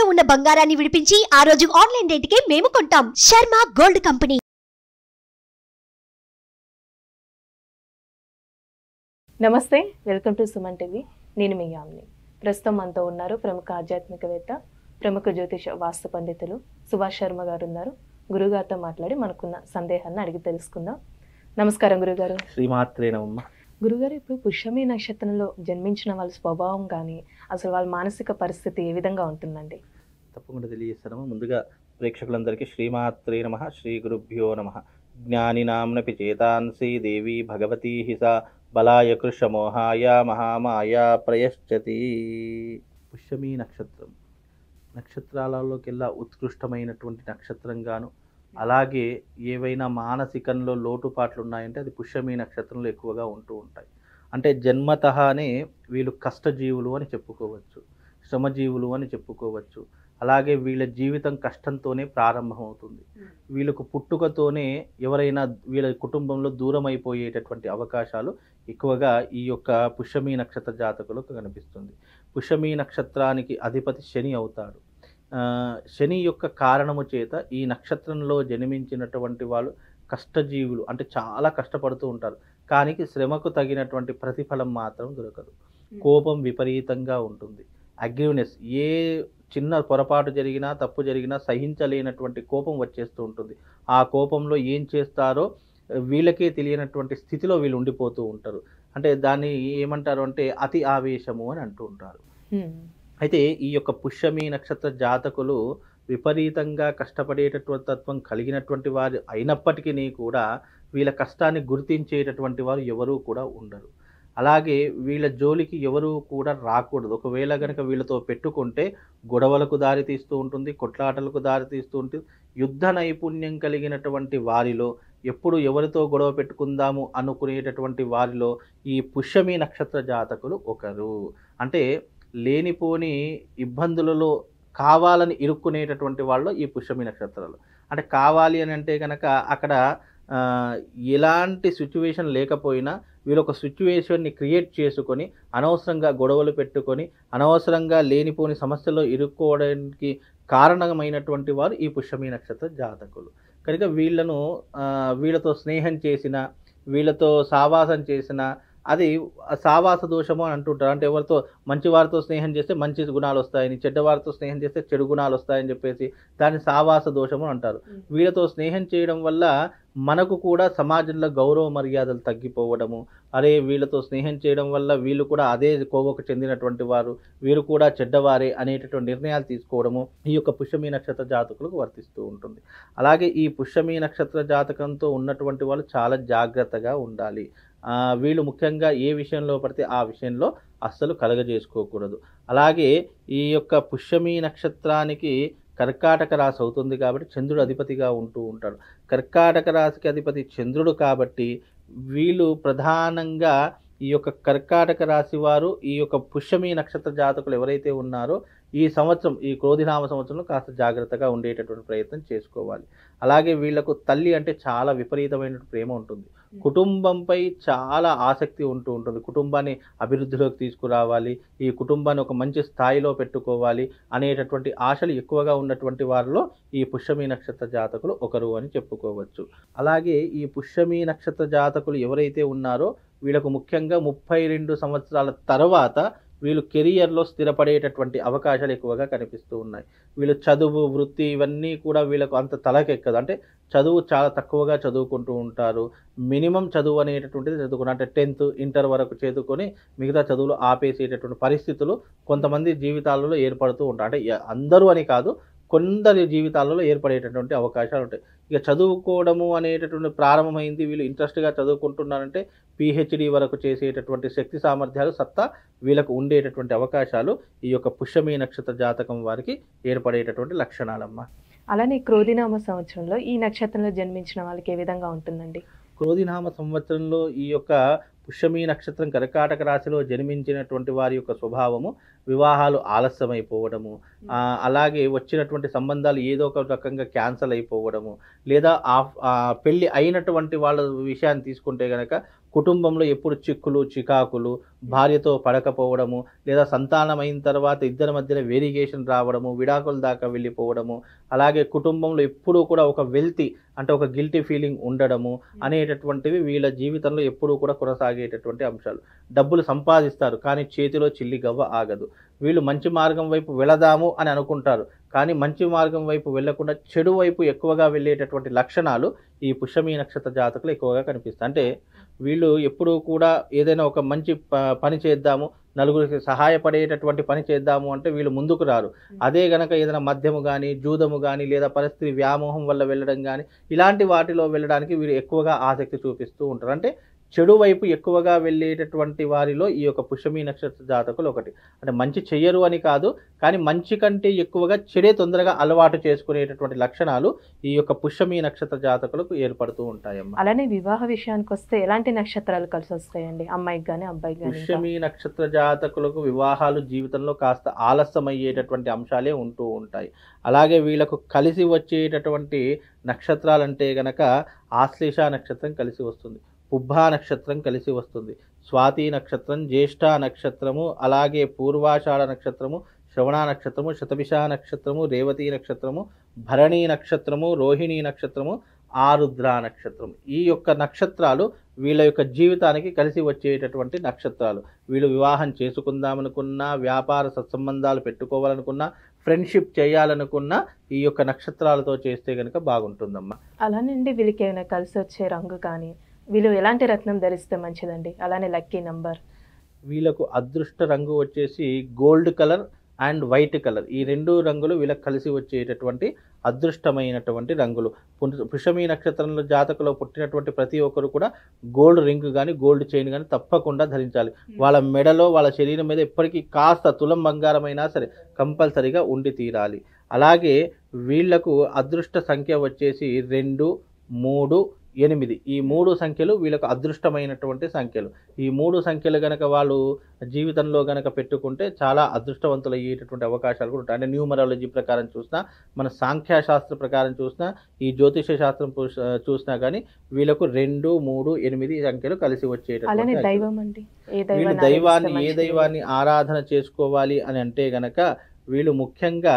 తాకట్టులో ఉన్న బంగారాన్ని విడిపించి ఆ రోజు ఆన్లైన్ రేటుకే మేము కొంటాం. Sharma gold company. నమస్తే, వెల్కమ్ టు సుమన్ టీవీ. నేను మీ యామిని. ప్రస్తుతం మనతో ఉన్నారు ప్రముఖ ఆధ్యాత్మికవేత్త, ప్రముఖ జ్యోతిష వాస్తు పండితులు సుభాష్ శర్మ గారు ఉన్నారు. గురుగారితో మాట్లాడి మనకున్న సందేహాన్ని అడిగి తెలుసుకుందాం. నమస్కారం గురుగారు. శ్రీమాత్రే నమః. గురుగారు, ఇప్పుడు పుష్యమి నక్షత్రంలో జన్మించిన వాళ్ళ స్వభావం కానీ అసలు వాళ్ళ మానసిక పరిస్థితి ఏ విధంగా ఉంటుందండి? తప్పకుండా తెలియజేస్తాము. ముందుగా ప్రేక్షకులందరికీ శ్రీమాత్రే నమః, శ్రీ గురుభ్యో నమః. జ్ఞానినాంనపి చేతాంసి దేవి భగవతీ హిసా బలాయ కృషమోహాయ మహామాయా ప్రయశ్చతి. పుష్యమి నక్షత్రం నక్షత్రాలలోకెల్లా ఉత్కృష్టమైనటువంటి నక్షత్రంగాను, అలాగే ఏవైనా మానసికంలో లోటుపాట్లు ఉన్నాయంటే అది పుష్యమి నక్షత్రంలో ఎక్కువగా ఉంటూ ఉంటాయి. అంటే జన్మతహానే వీళ్ళు కష్టజీవులు అని చెప్పుకోవచ్చు, శ్రమజీవులు అని చెప్పుకోవచ్చు. అలాగే వీళ్ళ జీవితం కష్టంతోనే ప్రారంభమవుతుంది. వీళ్ళకు పుట్టుకతోనే ఎవరైనా వీళ్ళ కుటుంబంలో దూరం అయిపోయేటటువంటి అవకాశాలు ఎక్కువగా ఈ యొక్క పుష్యమి నక్షత్ర జాతకులకు కనిపిస్తుంది. పుష్యమి నక్షత్రానికి అధిపతి శని అవుతాడు. శని యొక్క కారణము చేత ఈ నక్షత్రంలో జన్మించినటువంటి వాళ్ళు కష్టజీవులు, అంటే చాలా కష్టపడుతూ ఉంటారు. కానీ శ్రమకు తగినటువంటి ప్రతిఫలం మాత్రం దొరకదు. కోపం విపరీతంగా ఉంటుంది. అగ్రివ్నెస్, ఏ చిన్న పొరపాటు జరిగినా తప్పు జరిగినా సహించలేనటువంటి కోపం వచ్చేస్తూ ఉంటుంది. ఆ కోపంలో ఏం చేస్తారో వీళ్ళకే తెలియనటువంటి స్థితిలో వీళ్ళు ఉండిపోతూ ఉంటారు. అంటే దాన్ని ఏమంటారు అంటే అతి ఆవేశము అని అంటూ ఉంటారు. అయితే ఈ యొక్క పుష్యమి నక్షత్ర జాతకులు విపరీతంగా కష్టపడేటటువంటి తత్వం కలిగినటువంటి వారు అయినప్పటికీ కూడా వీళ్ళ కష్టాన్ని గుర్తించేటటువంటి వారు ఎవరూ కూడా ఉండరు. అలాగే వీళ్ళ జోలికి ఎవరూ కూడా రాకూడదు. ఒకవేళ కనుక వీళ్ళతో పెట్టుకుంటే గొడవలకు దారితీస్తూ ఉంటుంది, కొట్లాటలకు దారితీస్తూ ఉంటుంది. యుద్ధ నైపుణ్యం కలిగినటువంటి వారిలో, ఎప్పుడు ఎవరితో గొడవ పెట్టుకుందాము అనుకునేటటువంటి వారిలో ఈ పుష్యమి నక్షత్ర జాతకులు ఒకరు. అంటే లేనిపోని ఇబ్బందులలో కావాలని ఇరుక్కునేటటువంటి వాళ్ళు ఈ పుష్యమి నక్షత్రాలు. అంటే కావాలి అని అంటే కనుక అక్కడ ఎలాంటి సిచ్యువేషన్ లేకపోయినా వీళ్ళు ఒక సిచ్యువేషన్ని క్రియేట్ చేసుకొని అనవసరంగా గొడవలు పెట్టుకొని అనవసరంగా లేనిపోని సమస్యల్లో ఇరుక్కోవడానికి కారణమైనటువంటి వారు ఈ పుష్యమి నక్షత్ర జాతకులు. కనుక వీళ్ళతో స్నేహం చేసిన, వీళ్ళతో సావాసం చేసిన అది సావాస దోషము అని అంటుంటారు. అంటే ఎవరితో మంచి వారితో స్నేహం చేస్తే మంచి గుణాలు వస్తాయని, చెడ్డవారితో స్నేహం చేస్తే చెడు గుణాలు వస్తాయని చెప్పేసి దాన్ని సావాస దోషము అంటారు. వీళ్ళతో స్నేహం చేయడం వల్ల మనకు కూడా సమాజంలో గౌరవ మర్యాదలు తగ్గిపోవడము, అరే వీళ్ళతో స్నేహం చేయడం వల్ల వీళ్ళు కూడా అదే కోవకు చెందినటువంటి వారు, వీరు కూడా చెడ్డవారే అనేటటువంటి నిర్ణయాలు తీసుకోవడము ఈ యొక్క పుష్యమి నక్షత్ర జాతకులకు వర్తిస్తూ ఉంటుంది. అలాగే ఈ పుష్యమి నక్షత్ర జాతకంతో ఉన్నటువంటి వాళ్ళు చాలా జాగ్రత్తగా ఉండాలి. వీళ్ళు ముఖ్యంగా ఏ విషయంలో పడితే ఆ విషయంలో అస్సలు కలగజేసుకోకూడదు. అలాగే ఈ యొక్క పుష్యమి నక్షత్రానికి కర్కాటక రాశి అవుతుంది కాబట్టి చంద్రుడు అధిపతిగా ఉంటూ ఉంటాడు. కర్కాటక రాశికి అధిపతి చంద్రుడు కాబట్టి వీళ్ళు ప్రధానంగా ఈ యొక్క కర్కాటక రాశి వారు, ఈ యొక్క పుష్యమి నక్షత్ర జాతకులు ఎవరైతే ఉన్నారో ఈ సంవత్సరం, ఈ క్రోధినామ సంవత్సరంలో కాస్త జాగ్రత్తగా ఉండేటటువంటి ప్రయత్నం చేసుకోవాలి. అలాగే వీళ్లకు తల్లి అంటే చాలా విపరీతమైన ప్రేమ ఉంటుంది. కుటుంబంపై చాలా ఆసక్తి ఉంటూ ఉంటుంది. కుటుంబాన్ని అభివృద్ధిలోకి తీసుకురావాలి, ఈ కుటుంబాన్ని ఒక మంచి స్థాయిలో పెట్టుకోవాలి అనేటటువంటి ఆశలు ఎక్కువగా ఉన్నటువంటి వారిలో ఈ పుష్యమి నక్షత్ర జాతకులు ఒకరు అని చెప్పుకోవచ్చు. అలాగే ఈ పుష్యమి నక్షత్ర జాతకులు ఎవరైతే ఉన్నారో వీళ్ళకు ముఖ్యంగా 32 సంవత్సరాల తర్వాత వీళ్ళు కెరియర్లో స్థిరపడేటటువంటి అవకాశాలు ఎక్కువగా కనిపిస్తూ ఉన్నాయి. వీళ్ళు చదువు, వృత్తి ఇవన్నీ కూడా వీళ్ళకు అంత తలకెక్కదు. అంటే చదువు చాలా తక్కువగా చదువుకుంటూ ఉంటారు. మినిమం చదువు అనేటటువంటిది చదువుకుని, అంటే 10th, ఇంటర్ వరకు చదువుకొని మిగతా చదువులు ఆపేసేటటువంటి పరిస్థితులు కొంతమంది జీవితాలలో ఏర్పడుతూ ఉంటాయి. అంటే అందరూ అని కాదు, కొందరి జీవితాలలో ఏర్పడేటటువంటి అవకాశాలు ఉంటాయి. ఇక చదువుకోవడము అనేటటువంటి ప్రారంభమైంది, వీళ్ళు ఇంట్రెస్ట్గా చదువుకుంటున్నారంటే పిహెచ్డి వరకు చేసేటటువంటి శక్తి సామర్థ్యాలు, సత్తా వీళ్ళకు ఉండేటటువంటి అవకాశాలు ఈ యొక్క పుష్యమి నక్షత్ర జాతకం వారికి ఏర్పడేటటువంటి లక్షణాలమ్మా. అలానే క్రోధినామ సంవత్సరంలో ఈ నక్షత్రంలో జన్మించిన వాళ్ళకి ఏ విధంగా ఉంటుందండి? క్రోధినామ సంవత్సరంలో ఈ యొక్క పుష్యమి నక్షత్రం కర్కాటక రాశిలో జన్మించినటువంటి వారి యొక్క స్వభావము వివాహాలు ఆలస్యమైపోవడము, అలాగే వచ్చినటువంటి సంబంధాలు ఏదో ఒక రకంగా క్యాన్సల్ అయిపోవడము, లేదా పెళ్ళి అయినటువంటి వాళ్ళ విషయాన్ని తీసుకుంటే గనక కుటుంబంలో ఎప్పుడు చిక్కులు చికాకులు, భార్యతో పడకపోవడము, లేదా సంతానం అయిన తర్వాత ఇద్దరి మధ్యన వేరియేషన్ రావడము, విడాకుల దాకా వెళ్ళిపోవడము, అలాగే కుటుంబంలో ఎప్పుడూ కూడా ఒక వెల్తీ అంటే ఒక గిల్టీ ఫీలింగ్ ఉండడము అనేటటువంటివి వీళ్ళ జీవితంలో ఎప్పుడూ కూడా కొనసాగేటటువంటి అంశాలు. డబ్బులు సంపాదిస్తారు కానీ చేతిలో చిల్లి గవ్వ ఆగదు. వీళ్ళు మంచి మార్గం వైపు వెళదాము అని అనుకుంటారు కానీ మంచి మార్గం వైపు వెళ్లకుండా చెడు వైపు ఎక్కువగా వెళ్ళేటటువంటి లక్షణాలు ఈ పుష్యమి నక్షత్ర జాతకులు ఎక్కువగా కనిపిస్తాయి. అంటే వీళ్ళు ఎప్పుడూ కూడా ఏదైనా ఒక మంచి పని చేద్దాము, నలుగురికి సహాయపడేటటువంటి పని చేద్దాము అంటే వీళ్ళు ముందుకు రారు. అదే గనక ఏదైనా మద్యము కానీ, జూదము కానీ, లేదా పరిస్థితి వ్యామోహం వల్ల వెళ్ళడం కానీ, ఇలాంటి వాటిలో వెళ్ళడానికి వీళ్ళు ఎక్కువగా ఆసక్తి చూపిస్తూ ఉంటారు. అంటే చెడు వైపు ఎక్కువగా వెళ్ళేటటువంటి వారిలో ఈ యొక్క పుష్యమి నక్షత్ర జాతకులు ఒకటి. అంటే మంచి చెయ్యరు అని కాదు, కానీ మంచి కంటే ఎక్కువగా చెడే తొందరగా అలవాటు చేసుకునేటటువంటి లక్షణాలు ఈ యొక్క పుష్యమి నక్షత్ర జాతకులకు ఏర్పడుతూ ఉంటాయమ్మా. అలానే వివాహ విషయానికి వస్తే ఎలాంటి నక్షత్రాలు కలిసి వస్తాయండి, అమ్మాయికి కానీ అబ్బాయికి కానీ? పుష్యమి నక్షత్ర జాతకులకు వివాహాలు జీవితంలో కాస్త ఆలస్యమయ్యేటటువంటి అంశాలే ఉంటూ ఉంటాయి. అలాగే వీళ్ళకు కలిసి వచ్చేటటువంటి నక్షత్రాలంటే గనక ఆశ్లేష నక్షత్రం కలిసి వస్తుంది, పుబ్బా నక్షత్రం కలిసి వస్తుంది, స్వాతి నక్షత్రం, జ్యేష్ఠ నక్షత్రము, అలాగే పూర్వాషాఢ నక్షత్రము, శ్రవణ నక్షత్రము, శతభిష నక్షత్రము, రేవతి నక్షత్రము, భరణి నక్షత్రము, రోహిణి నక్షత్రము, ఆరుద్ర నక్షత్రం. ఈ యొక్క నక్షత్రాలు వీళ్ళ యొక్క జీవితానికి కలిసి వచ్చేటటువంటి నక్షత్రాలు. వీళ్ళు వివాహం చేసుకుందామనుకున్నా, వ్యాపార సత్సంబంధాలు పెట్టుకోవాలనుకున్నా, ఫ్రెండ్షిప్ చేయాలనుకున్నా ఈ యొక్క నక్షత్రాలతో చేస్తే కనుక బాగుంటుందమ్మా. అలానండి వీళ్ళకి ఏమైనా కలిసి వచ్చే రంగు కానీ, వీళ్ళు ఎలాంటి రత్నం ధరిస్తే మంచిదండి? అలానే లక్కీ నంబర్? వీళ్ళకు అదృష్ట రంగు వచ్చేసి gold colour and white colour. ఈ రెండు రంగులు వీళ్ళకి కలిసి వచ్చేటటువంటి అదృష్టమైనటువంటి రంగులు. పుష్యమి నక్షత్రంలో జాతకులో పుట్టినటువంటి ప్రతి ఒక్కరు కూడా గోల్డ్ రింగ్ కానీ, గోల్డ్ చైన్ కానీ తప్పకుండా ధరించాలి. వాళ్ళ మెడలో, వాళ్ళ శరీరం మీద ఎప్పటికీ కాస్త తులం బంగారమైనా సరే కంపల్సరీగా ఉండి తీరాలి. అలాగే వీళ్లకు అదృష్ట సంఖ్య వచ్చేసి 2, 3, 8. ఈ 3 సంఖ్యలు వీళ్ళకు అదృష్టమైనటువంటి సంఖ్యలు. ఈ 3 సంఖ్యలు గనక వాళ్ళు జీవితంలో గనక పెట్టుకుంటే చాలా అదృష్టవంతులు అయ్యేటటువంటి అవకాశాలు కూడా ఉంటాయి. అంటే న్యూమరాలజీ ప్రకారం చూసినా, మన సాంఖ్యశాస్త్ర ప్రకారం చూసినా, ఈ జ్యోతిష శాస్త్రం చూసినా కానీ వీళ్ళకు 2, 3, 8 సంఖ్యలు కలిసి వచ్చేటటువంటి. వీళ్ళు దైవాన్ని ఏ దైవాన్ని ఆరాధన చేసుకోవాలి అని అంటే గనక వీళ్ళు ముఖ్యంగా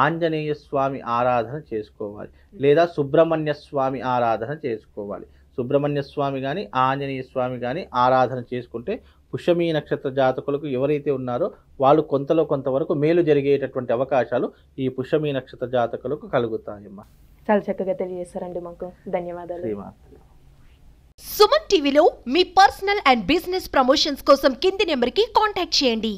ఆంజనేయ స్వామి ఆరాధన చేసుకోవాలి, లేదా సుబ్రహ్మణ్య స్వామి ఆరాధన చేసుకోవాలి. సుబ్రహ్మణ్య స్వామి కానీ, ఆంజనేయ స్వామి కానీ ఆరాధన చేసుకుంటే పుష్యమి నక్షత్ర జాతకులకు ఎవరైతే ఉన్నారో వాళ్ళు కొంతలో కొంతవరకు మేలు జరిగేటటువంటి అవకాశాలు ఈ పుష్యమి నక్షత్ర జాతకులకు కలుగుతాయమ్మా. చాలా చక్కగా తెలియజేస్తారండి, మాకు ధన్యవాదాలు. సుమన్ టీవీలో మీ పర్సనల్ అండ్ బిజినెస్ ప్రమోషన్స్ కోసం కింది నెంబర్కి కాంటాక్ట్ చేయండి.